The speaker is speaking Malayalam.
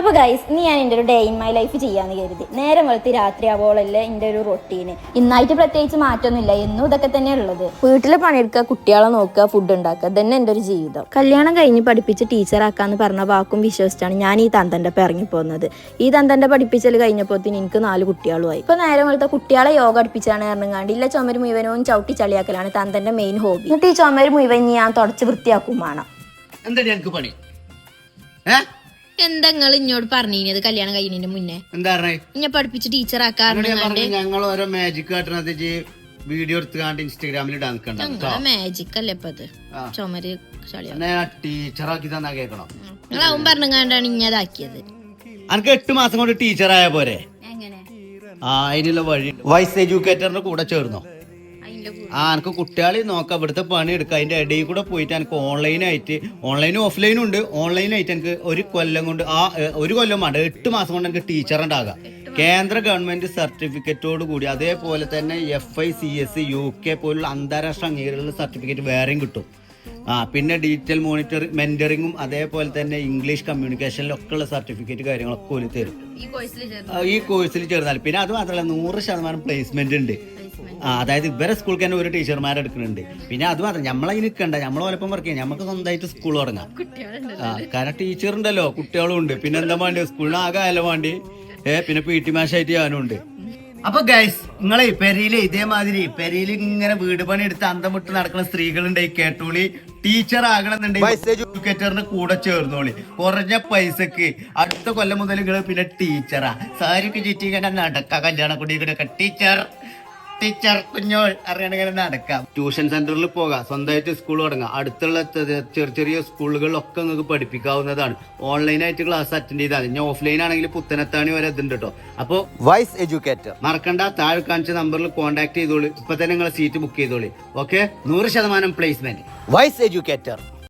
അപ്പോൾ ഗൈസ് ഇനി ഞാൻ എൻ്റെ ഒരു ഡേ ഇൻ മൈ ലൈഫ് ചെയ്യാമെന്ന് കരുതി. നേരം വെളുത്ത് രാത്രി ആവോളല്ലേ എൻ്റെ ഒരു റൊട്ടീന്. ഇന്നായിട്ട് പ്രത്യേകിച്ച് മാറ്റമൊന്നുമില്ല, എന്നും ഇതൊക്കെ തന്നെ ഉള്ളത്. വീട്ടിലെ പണിയെടുക്കുക, കുട്ടികളെ നോക്കുക, ഫുഡ് ഉണ്ടാക്കുക, ഇതന്നെ എൻ്റെ ഒരു ജീവിതം. കല്യാണം കഴിഞ്ഞ് പഠിപ്പിച്ച് ടീച്ചറാക്കാന്ന് പറഞ്ഞ വാക്കും വിശ്വസിച്ചാണ് ഞാൻ ഈ തന്തൻ്റെ ഒപ്പം ഇറങ്ങിപ്പോകുന്നത്. ഈ തന്തൻ്റെ പഠിപ്പിച്ചൽ കഴിഞ്ഞപ്പോഴത്തേന് എനിക്ക് 4 കുട്ടികളുമായി. ഇപ്പോൾ നേരം വെളുത്ത കുട്ടികളെ യോഗ പഠിപ്പിച്ചാണ് ഇറങ്ങാണ്ട് ഇല്ല ചുമര് മുഴുവനും ചവിട്ടി ചളിയാക്കലാണ് തന്തൻ്റെ മെയിൻ ഹോബി. എന്നിട്ട് ഈ ചുമര് മുഴുവൻ ഞാൻ തുടച്ച് വൃത്തിയാക്കും വേണം. എന്താ നിങ്ങൾ ഇന്നോട് പറഞ്ഞത് കല്യാണം കഴിയുന്നതിന് മുന്നേ? എന്താ ഇന്നെ പഠിപ്പിച്ച് ടീച്ചറാക്കാറുണ്ട്. ഞങ്ങൾ ഓരോ മാജിക് കാട്ടുന്നത് വീഡിയോ എടുത്തുകൊണ്ട് ഇൻസ്റ്റാഗ്രാമിൽ ഇടാൻ മാജിക് അല്ലേ ഇപ്പൊ അത്? ചുമര് ടീച്ചറാക്കി തന്നാ കേക്കണം. നിങ്ങളാവും പറഞ്ഞാണ്ടാണ് ഇഞ്ഞതാക്കിയത്. അനക്ക് 8 മാസം കൊണ്ട് ടീച്ചറായ പോരെ? അതിനുള്ള വഴി വൈസ് എഡ്യൂക്കേറ്ററിന്റെ കൂടെ ചേർന്നോ? എനിക്ക് കുട്ടികളെ നോക്കാം, ഇവിടുത്തെ പണി എടുക്കാം. അതിന്റെ ഇടയിൽ കൂടെ പോയിട്ട് എനിക്ക് ഓൺലൈനും ഓഫ്ലൈനും ഉണ്ട്. ഓൺലൈനായിട്ട് എനിക്ക് ഒരു കൊല്ലം കൊണ്ട് ഒരു കൊല്ലം വേണ്ട 8 മാസം കൊണ്ട് എനിക്ക് ടീച്ചർ ഉണ്ടാകാം. കേന്ദ്ര ഗവൺമെന്റ് സർട്ടിഫിക്കറ്റോട് കൂടി, അതേപോലെ തന്നെ FICS UK പോലുള്ള അന്താരാഷ്ട്ര അംഗീകാരമുള്ള സർട്ടിഫിക്കറ്റ് വേറെയും കിട്ടും. പിന്നെ ഡിജിറ്റൽ മെന്ററിങ്ങും അതേപോലെ തന്നെ ഇംഗ്ലീഷ് കമ്മ്യൂണിക്കേഷനിലൊക്കെ ഉള്ള സർട്ടിഫിക്കറ്റ് കാര്യങ്ങളൊക്കെ ഒരു തരും ഈ കോഴ്സിൽ ചേർന്നാൽ. പിന്നെ അത് മാത്രമല്ല 100% പ്ലേസ്മെന്റ് ഉണ്ട്. അതായത് ഇവരെ സ്കൂളിൽ തന്നെ ഒരു ടീച്ചർമാരെ എടുക്കുന്നുണ്ട്. പിന്നെ അത് മാത്രം നമ്മളതിന് നിൽക്കണ്ട, നമ്മളോടൊപ്പം വർക്ക് ചെയ്യാം, നമുക്ക് സ്വന്തമായിട്ട് സ്കൂൾ തുടങ്ങാം. കാരണം ടീച്ചർ ഉണ്ടല്ലോ, കുട്ടികളും ഉണ്ട്. പിന്നെ എന്താ വേണ്ടി സ്കൂളിന് ആകെ അല്ല വേണ്ടി പിന്നെ PT മാഷായിട്ട് ഞാനും ഉണ്ട്. അപ്പൊ ഗൈസ്, നിങ്ങളെ പെരയില് ഇതേമാതിരി പെരയില് ഇങ്ങനെ വീട് പണി എടുത്ത് അന്തം വിട്ട് നടക്കുന്ന സ്ത്രീകളുണ്ട്. കേട്ടോളി, ടീച്ചർ ആകണമെന്നുണ്ടെങ്കിൽ എഡ്യൂക്കേറ്ററിന്റെ കൂടെ ചേർന്നോളി. കുറഞ്ഞ പൈസക്ക് അടുത്ത കൊല്ലം മുതൽ നിങ്ങൾ പിന്നെ ടീച്ചറാ. സാരിക്ക് ചുറ്റി ഇങ്ങനെ നടക്കാം, കല്യാണ കുടിയൊക്കെ ടീച്ചർ കുഞ്ഞോൾ അറിയണങ്ങനെ നടക്കാം. ട്യൂഷൻ സെന്ററിൽ പോകാം, സ്വന്തമായിട്ട് സ്കൂൾ തുടങ്ങാം. അടുത്തുള്ള ചെറിയ സ്കൂളുകളിലൊക്കെ നിങ്ങൾക്ക് പഠിപ്പിക്കാവുന്നതാണ്. ഓൺലൈനായിട്ട് ക്ലാസ് അറ്റൻഡ് ചെയ്താൽ ഇനി ഓഫ്ലൈൻ ആണെങ്കിൽ പുത്തനത്താണി വരെ ഇതുണ്ട് കേട്ടോ. അപ്പോൾ വൈസ് എഡ്യൂക്കേറ്റർ മറക്കണ്ട, താഴെ കാണിച്ച നമ്പറിൽ കോൺടാക്ട് ചെയ്തോളൂ. ഇപ്പൊ തന്നെ നിങ്ങളെ സീറ്റ് ബുക്ക് ചെയ്തോളൂ. Okay, 100% placement. Wise educator.